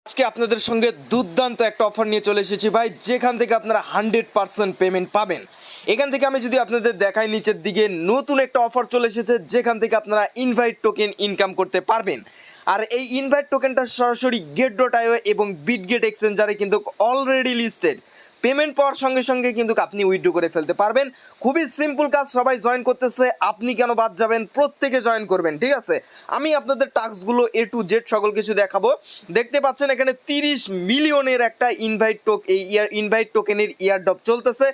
আজকে আপনাদের সঙ্গে দুর্দান্ত একটা অফার নিয়ে চলে এসেছি ভাই, যেখান থেকে আপনারা 100% পেমেন্ট পাবেন। এখান থেকে আমি যদি আপনাদের দেখাই, নিচের দিকে নতুন একটা অফার চলে এসেছে, যেখান থেকে আপনারা ইনভাইট টোকেন ইনকাম করতে পারবেন। আর এই ইনভাইট টোকেনটা সরাসরি get.io এবং বিটগেট এক্সচেঞ্জারে কিন্তু অলরেডি লিস্টেড। পেমেন্ট পাওয়ার সঙ্গে সঙ্গে কিন্তু আপনি উইথড্র করে ফেলতে পারবেন। খুবই সিম্পল কাজ, সবাই জয়েন করতেছে, আপনি কেন বাদ যাবেন? প্রত্যেকে জয়েন করবেন, ঠিক আছে? আমি আপনাদের টাস্কগুলো A to Z সকল কিছু দেখাবো। দেখতে পাচ্ছেন এখানে 30 মিলিয়নের একটা ইনভাইট টোকেনের ইয়ারড্রপ চলতেছে,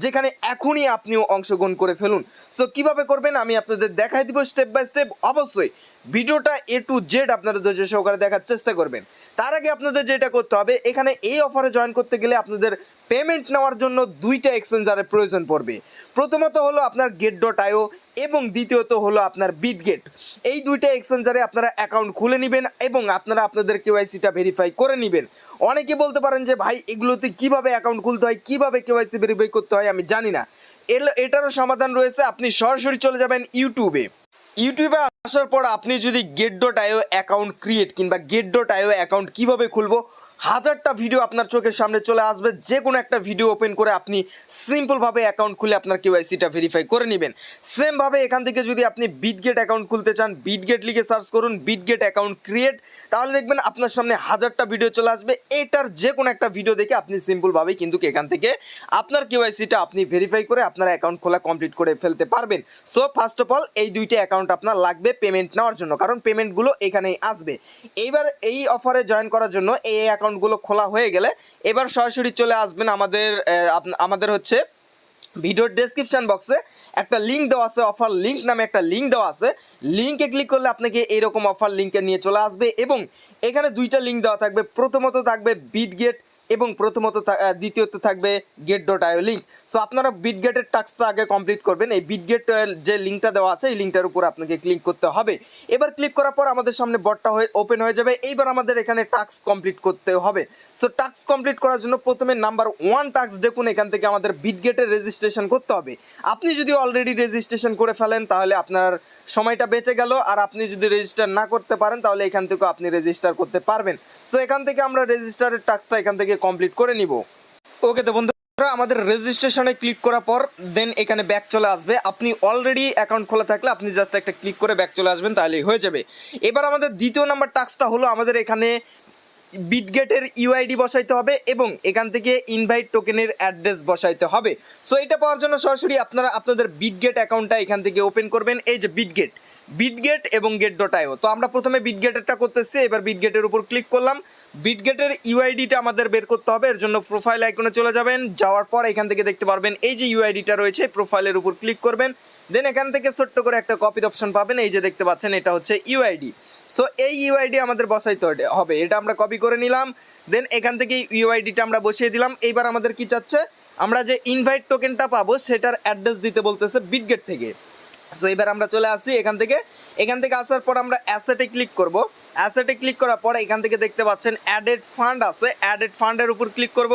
যেখানে এখনই আপনিও অংশগ্রহণ করে ফেলুন। সো কিভাবে করবেন আমি আপনাদের দেখাই দিব স্টেপ বাই স্টেপ। অবশ্যই ভিডিওটা A to Z আপনারা ধৈর্য সহকারে দেখার চেষ্টা করবেন। তার আগে আপনাদের যেটা করতে হবে, এখানে এই অফারে জয়েন করতে গেলে আপনাদের পেমেন্ট নেওয়ার জন্য দুইটা এক্সচেঞ্জারের প্রয়োজন পড়বে। প্রথমত হলো আপনার get.io এবং দ্বিতীয়ত হলো আপনার বিটগেট। এই দুইটা এক্সচেঞ্জারে আপনারা অ্যাকাউন্ট খুলে নেবেন এবং আপনারা আপনাদের কেওয়াইসিটা ভেরিফাই করে নেবেন। অনেকে বলতে পারেন যে ভাই এগুলোতে কিভাবে অ্যাকাউন্ট খুলতে হয়, কিভাবে কেওয়াইসি ভেরিফাই করতে হয় আমি জানি না। এটারও সমাধান রয়েছে। আপনি সরাসরি চলে যাবেন ইউটিউবে আসার পর আপনি যদি get.io অ্যাকাউন্ট ক্রিয়েট কিংবা get.io অ্যাকাউন্ট কিভাবে খুলবো, হাজারটা ভিডিও আপনার চোখের সামনে চলে আসবে। যে কোনো একটা ভিডিও ওপেন করে আপনি সিম্পলভাবে অ্যাকাউন্ট খুলে আপনার কেওয়াইসিটা ভেরিফাই করে নেবেন। সেমভাবে এখান থেকে যদি আপনি বিটগেট অ্যাকাউন্ট খুলতে চান, বিটগেট লিখে সার্চ করুন বিটগেট অ্যাকাউন্ট ক্রিয়েট, তাহলে দেখবেন আপনার সামনে হাজারটা ভিডিও চলে আসবে। এটার যে কোনো একটা ভিডিও দেখে আপনি সিম্পলভাবেই কিন্তু এখান থেকে আপনার কেওয়াইসিটা আপনি ভেরিফাই করে আপনার অ্যাকাউন্ট খোলা কমপ্লিট করে ফেলতে পারবেন। সো ফার্স্ট অফ অল এই দুইটা অ্যাকাউন্ট আপনার লাগবে পেমেন্ট নেওয়ার জন্য, কারণ পেমেন্টগুলো এখানেই আসবে। এইবার এই অফারে জয়েন করার জন্য এই অ্যাকাউন্টগুলো খোলা হয়ে গেলে এবার সরাসরি চলে আসবেন আমাদের হচ্ছে ভিডিওর ডেসক্রিপশন বক্সে একটা লিঙ্ক দেওয়া আছে, অফার লিঙ্ক নামে একটা লিঙ্ক দেওয়া আছে। লিঙ্কে ক্লিক করলে আপনাকে এইরকম অফার লিঙ্কে নিয়ে চলে আসবে এবং এখানে দুইটা লিঙ্ক দেওয়া থাকবে। প্রথমত থাকবে বিটগেট এবং দ্বিতীয়ত থাকবে get.io লিঙ্ক। সো আপনারা বিটগেটের টাস্কটা আগে কমপ্লিট করবেন। এই বিটগেট যে লিঙ্কটা দেওয়া আছে এই লিঙ্কটার উপর আপনাকে ক্লিক করতে হবে। এবার ক্লিক করার পর আমাদের সামনে বটটা ওপেন হয়ে যাবে। এইবার আমাদের এখানে টাস্ক কমপ্লিট করতে হবে। সো টাস্ক কমপ্লিট করার জন্য প্রথমে নাম্বার 1 টাস্ক দেখুন, এখান থেকে আমাদের বিটগেটের রেজিস্ট্রেশন করতে হবে। আপনি যদি অলরেডি রেজিস্ট্রেশন করে ফেলেন তাহলে আপনার সময়টা বেঁচে গেল, আর আপনি যদি রেজিস্টার না করতে পারেন তাহলে এখান থেকে আপনি রেজিস্টার করতে পারবেন। সো এখান থেকে আমরা রেজিস্টারের টাস্কটা এখান থেকে কমপ্লিট করে নিব। ওকে, তো বন্ধুরা আমাদের রেজিস্ট্রেশনে ক্লিক করার পর দেন এখানে ব্যাক চলে আসবে। আপনি অলরেডি অ্যাকাউন্ট খোলা থাকলে আপনি জাস্ট একটা ক্লিক করে ব্যাক চলে আসবেন, তাহলেই হয়ে যাবে। এবার আমাদের দ্বিতীয় নাম্বার টাস্কটা হলো আমাদের এখানে বিটগেটের ইউআইডি বসাইতে হবে এবং এখান থেকে ইনভাইট টোকেনের অ্যাড্রেস বসাইতে হবে। সো এটা পাওয়ার জন্য সরাসরি আপনারা আপনাদের বিটগেট অ্যাকাউন্টটা এখান থেকে ওপেন করবেন। এই যে বিটগেট এবং get.io। তো আমরা প্রথমে বিটগেটেরটা করতেছি। এবার বিটগেটের উপর ক্লিক করলাম। বিটগেটের ইউআইডিটা আমাদের বের করতে হবে। এর জন্য প্রোফাইল আইকনে চলে যাবেন। যাওয়ার পর এখান থেকে দেখতে পারবেন এই যে ইউআইডিটা রয়েছে, প্রোফাইলের উপর ক্লিক করবেন। দেন এখান থেকে ছোট্ট করে একটা কপির অপশন পাবেন। এই যে দেখতে পাচ্ছেন এটা হচ্ছে ইউআইডি। সো এই ইউআইডি আমাদের বসাইতে হবে। এটা আমরা কপি করে নিলাম। দেন এখান থেকে ইউআইডিটা আমরা বসিয়ে দিলাম। এইবার আমাদের কি চাচ্ছে, আমরা যে ইনভাইট টোকেনটা পাবো সেটার অ্যাড্রেস দিতে বলতেছে বিটগেট থেকে। সো এবার আমরা চলে আসি এখান থেকে আসার পর আমরা অ্যাসেটে ক্লিক করব। অ্যাসেটে ক্লিক করার পর এখান থেকে দেখতে পাচ্ছেন অ্যাডেড ফান্ড আছে, অ্যাডেড ফান্ডের উপর ক্লিক করব।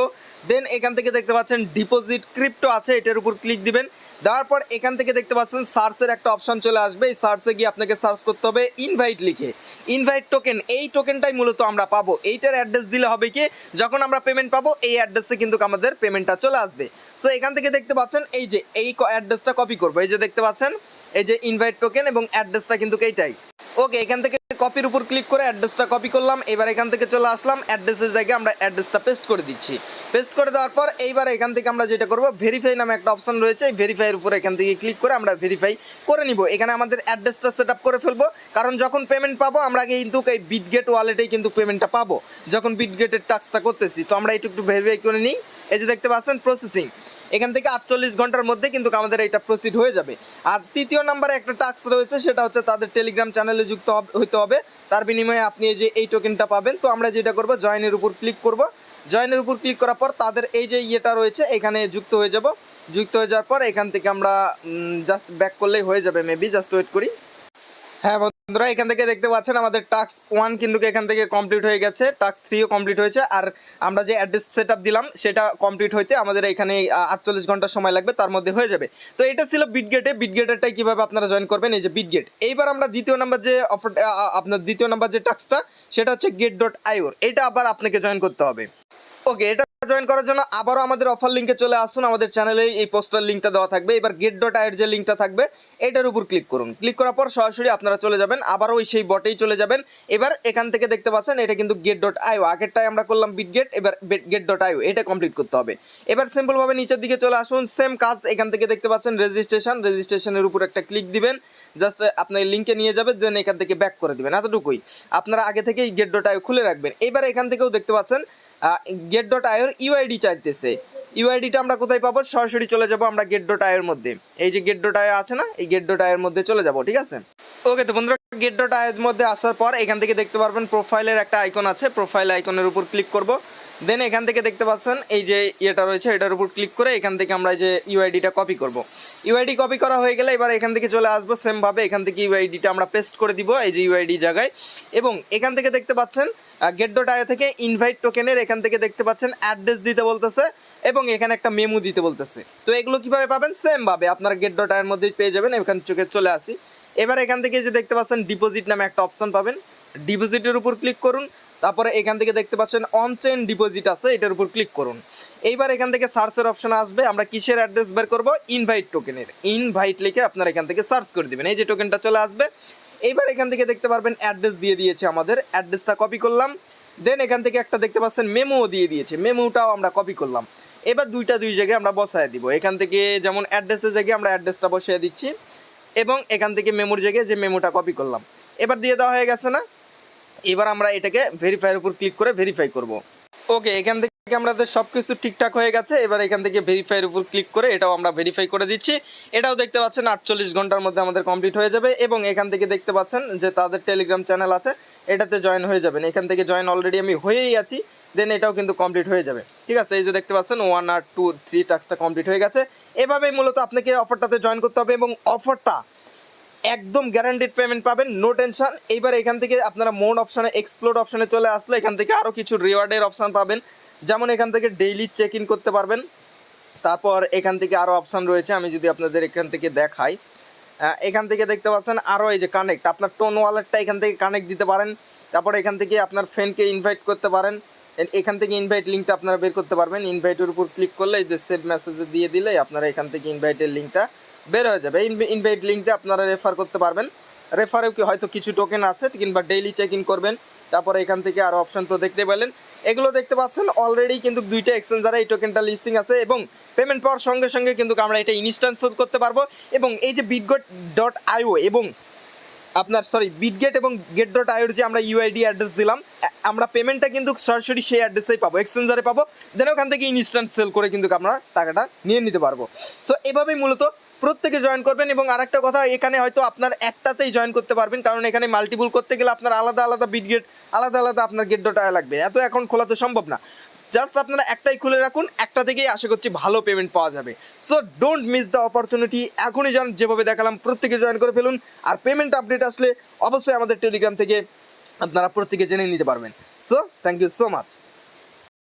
দেন এখান থেকে দেখতে পাচ্ছেন ডিপোজিট ক্রিপ্টো আছে, এটার উপর ক্লিক দিবেন। দেওয়ার পর এখান থেকে দেখতে পাচ্ছেন সার্চের একটা অপশন চলে আসবে। এই সার্চে গিয়ে আপনাকে সার্চ করতে হবে ইনভাইট লিখে, ইনভাইট টোকেন। এই টোকেনটাই মূলত আমরা পাবো। এইটার অ্যাড্রেস দিলে হবে কি, যখন আমরা পেমেন্ট পাবো এই অ্যাড্রেসে কিন্তু আমাদের পেমেন্টটা চলে আসবে। সো এখান থেকে দেখতে পাচ্ছেন এই যে এই অ্যাড্রেসটা কপি করবো। এই যে দেখতে পাচ্ছেন এই যে ইনভাইট টোকেন এবং অ্যাড্রেসটা কিন্তু এইটাই। ওকে, এখান থেকে কপির উপর ক্লিক করে অ্যাড্রেসটা কপি করলাম। এবার এখান থেকে চলে আসলাম অ্যাড্রেসের জায়গায় আমরা অ্যাড্রেসটা পেস্ট করে দিচ্ছি। পেস্ট করে দেওয়ার পর এইবার এখান থেকে আমরা যেটা করব, ভেরিফাই নামে একটা অপশন রয়েছে, এই ভেরিফাইয়ের উপর এখান থেকে ক্লিক করে আমরা ভেরিফাই করে নিব। এখানে আমাদের অ্যাড্রেসটা সেট আপ করে ফেলবো, কারণ যখন পেমেন্ট পাবো আমরা কিন্তু এই বিটগেট ওয়ালেটেই কিন্তু পেমেন্টটা পাবো যখন বিটগেটের টাস্কটা করতেছি। তো আমরা একটু ভেরিফাই করে নিই। এই যে দেখতে পাচ্ছেন প্রসেসিং, এখান থেকে 48 ঘন্টার মধ্যে কিন্তু আমাদের এটা প্রসিড হয়ে যাবে। আর তৃতীয় নাম্বারে একটা টাস্ক রয়েছে, সেটা হচ্ছে তাদের টেলিগ্রাম চ্যানেলে যুক্ত হতে হবে। তার বিনিময়ে আপনি এই যে এই টোকেনটা পাবেন। তো আমরা যেটা করব, জয়েনের উপর ক্লিক করব। জয়েনের উপর ক্লিক করার পর তাদের এই যে ইয়েটা রয়েছে এখানে যুক্ত হয়ে যাব। যুক্ত হয়ে যাওয়ার পর এখান থেকে আমরা জাস্ট ব্যাক করলেই হয়ে যাবে মেবি। জাস্ট ওয়েট করি। হ্যাঁ বন্ধুরা এখান থেকে দেখতে পাচ্ছেন আমাদের টাস্ক 1 কিন্তু এখান থেকে কমপ্লিট হয়ে গেছে, টাস্ক 3ও কমপ্লিট হয়েছে, আর আমরা যে অ্যাড্রেস সেটআপ দিলাম সেটা কমপ্লিট হইতে আমাদের এখানে 48 ঘন্টা সময় লাগবে, তার মধ্যে হয়ে যাবে। তো এটা ছিল বিটগেটে। বিটগেটেরটাই কিভাবে আপনারা জয়েন করবেন, এই যে বিটগেট। এইবার আমরা দ্বিতীয় নাম্বার যে অফার, আপনার দ্বিতীয় নাম্বার যে টাস্কটা সেটা হচ্ছে get.io, এটা আবার আপনাকে জয়েন করতে হবে। ওকে, এটা জয়েন করার জন্য আবারও আমাদের অফার লিঙ্কে চলে আসুন, আমাদের চ্যানেলে এই পোস্টার লিঙ্কটা দেওয়া থাকবে। এবার get.io এর যে লিঙ্কটা থাকবে এটার উপর ক্লিক করুন। ক্লিক করার পর সরাসরি আপনারা চলে যাবেন, আবারও ওই সেই বটেই চলে যাবেন। এবার এখান থেকে দেখতে পাচ্ছেন এটা কিন্তু get.io, আগেরটাই আমরা করলাম বিটগেট, এবার get.io এটা কমপ্লিট করতে হবে। এবার সিম্পলভাবে নিচের দিকে চলে আসুন, সেম কাজ। এখান থেকে দেখতে পাচ্ছেন রেজিস্ট্রেশনের উপর একটা ক্লিক দিবেন, জাস্ট আপনার লিঙ্কে নিয়ে যাবে, দেন এখান থেকে ব্যাক করে দিবেন, এতটুকুই। আপনারা আগে থেকেই get.io খুলে রাখবেন। এবার এখান থেকেও দেখতে পাচ্ছেন get.io এর ইউআইডি চাইতেছে। ইউআইডিটা আমরা কোথায় পাবো, সরাসরি চলে যাব আমরা get.io এর মধ্যে। এই যে get.io আছে না, এই get.io এর মধ্যে চলে যাব, ঠিক আছে। ওকে, তো বন্ধুরা get.io এর মধ্যে আসার পর এখান থেকে দেখতে পারবেন প্রোফাইলের একটা আইকন আছে, প্রোফাইল আইকনের উপর ক্লিক করব। দেন এখান থেকে দেখতে পাচ্ছেন এই যে ইয়েটা রয়েছে, এটার উপর ক্লিক করে এখান থেকে আমরা এই যে ইউআইডিটা কপি করব। ইউআইডি কপি করা হয়ে গেলে এবার এখান থেকে চলে আসবো, সেমভাবে এখান থেকে ইউআইডিটা আমরা পেস্ট করে দিব এই যে ইউআইডি জায়গায়। এবং এখান থেকে দেখতে পাচ্ছেন get.io থেকে ইনভাইট টোকেনের এখান থেকে দেখতে পাচ্ছেন অ্যাড্রেস দিতে বলতেছে এবং এখানে একটা মেমো দিতে বলতেছে। তো এগুলো কিভাবে পাবেন, সেমভাবে আপনারা get.io এর মধ্যেই পেয়ে যাবেন। এখান থেকে চলে আসি, এবার এখান থেকে যে দেখতে পাচ্ছেন ডিপোজিট নামে একটা অপশন পাবেন, ডিপোজিটের উপর ক্লিক করুন। তারপরে এখান থেকে দেখতে পাচ্ছেন অন চেইন ডিপোজিট আছে, এটার উপর ক্লিক করুন। এইবার এখান থেকে সার্চের অপশন আসবে, আমরা কিসের অ্যাড্রেস বের করব, ইনভাইট টোকেনের। ইনভাইট লিখে আপনারা এখান থেকে সার্চ করে দিবেন, এই যে টোকেনটা চলে আসবে। এইবার এখান থেকে দেখতে পারবেন অ্যাড্রেস দিয়ে দিয়েছে, আমাদের অ্যাড্রেসটা কপি করলাম। দেন এখান থেকে একটা দেখতে পাচ্ছেন মেমো দিয়ে দিয়েছে, মেমোটাও আমরা কপি করলাম। এবার দুই জায়গায় আমরা বসায় দিব, এখান থেকে যেমন অ্যাড্রেসের জায়গায় আমরা অ্যাড্রেসটা বসিয়ে দিচ্ছি এবং এখান থেকে মেমোর জায়গায় যে মেমোটা কপি করলাম এবার দিয়ে দেওয়া হয়ে গেছে না। এবার আমরা এটাকে ভেরিফাইয়ের উপর ক্লিক করে ভেরিফাই করব। ওকে, এখান থেকে আমাদের সব কিছু ঠিকঠাক হয়ে গেছে। এবার এখান থেকে ভেরিফাইয়ের উপর ক্লিক করে এটাও আমরা ভেরিফাই করে দিচ্ছি। এটাও দেখতে পাচ্ছেন 48 ঘন্টার মধ্যে আমাদের কমপ্লিট হয়ে যাবে। এবং এখান থেকে দেখতে পাচ্ছেন যে তাদের টেলিগ্রাম চ্যানেল আছে, এটাতে জয়েন হয়ে যাবেন। এখান থেকে জয়েন অলরেডি আমি হয়েই আছি, দেন এটাও কিন্তু কমপ্লিট হয়ে যাবে, ঠিক আছে। এই যে দেখতে পাচ্ছেন 1 আর 2 3 টাস্কটা কমপ্লিট হয়ে গেছে। এভাবেই মূলত আপনাকে অফারটাতে জয়েন করতে হবে এবং অফারটা একদম গ্যারান্টিড পেমেন্ট পাবেন, নো টেনশন। এইবার এখান থেকে আপনারা মোড অপশানে, এক্সপ্লোর অপশানে চলে আসলে এখান থেকে আরও কিছু রিওয়ার্ডের অপশান পাবেন, যেমন এখান থেকে ডেইলি চেক ইন করতে পারবেন। তারপর এখান থেকে আরও অপশান রয়েছে, আমি যদি আপনাদের এখান থেকে দেখাই, এখান থেকে দেখতে পাচ্ছেন আরও এই যে কানেক্ট, আপনার টোন ওয়ালেটটা এখান থেকে কানেক্ট দিতে পারেন। তারপর এখান থেকে আপনার ফ্রেন্ডকে ইনভাইট করতে পারেন, এখান থেকে ইনভাইট লিঙ্কটা আপনারা বের করতে পারবেন। ইনভাইটের উপর ক্লিক করলে এই যে সেভ মেসেজে দিয়ে দিলে আপনারা এখান থেকে ইনভাইটের লিঙ্কটা বের হয়ে যাবে। ইনভাইট লিঙ্কে আপনারা রেফার করতে পারবেন, রেফারেও কি হয়তো কিছু টোকেন আছে, কিংবা ডেইলি চেক ইন করবেন। তারপরে এখান থেকে আরও অপশান তো দেখতে পেলেন, এগুলো দেখতে পাচ্ছেন অলরেডি কিন্তু দুইটা এক্সচেঞ্জারে এই টোকেনটা লিস্টিং আছে এবং পেমেন্ট পাওয়ার সঙ্গে সঙ্গে কিন্তু আমরা এটা ইনস্ট্যান্ট করতে পারবো। এবং এই যে bitget.io এবং আপনার বিটগেট এবং get.io যে আমরা ইউআইডি অ্যাড্রেস দিলাম, আমরা পেমেন্টটা কিন্তু সরাসরি সেই অ্যাড্রেসেই পাবো, এক্সচেঞ্জারে পাবো। দেন ওখান থেকে ইনস্ট্যান্ট সেল করে কিন্তু আমরা টাকাটা নিয়ে নিতে পারবো। সো এভাবেই মূলত প্রত্যেকে জয়েন করবেন। এবং আরেকটা কথা, এখানে হয়তো আপনার একটাতেই জয়েন করতে পারবেন, কারণ এখানে মাল্টিপুল করতে গেলে আপনার আলাদা আলাদা বিটগেট, আলাদা আলাদা আপনার get.io লাগবে, এত অ্যাকাউন্ট খোলা তো সম্ভব না। জাস্ট আপনারা একটাই খুলে রাখুন, একটা থেকেই আশা করছি ভালো পেমেন্ট পাওয়া যাবে। So don't miss the opportunity, এখনই যেভাবে দেখালাম প্রত্যেকে জয়েন করে ফেলুন। আর পেমেন্ট আপডেট আসলে অবশ্যই আমাদের টেলিগ্রাম থেকে আপনারা প্রত্যেকে জেনে নিতে পারবেন। So thank you so much.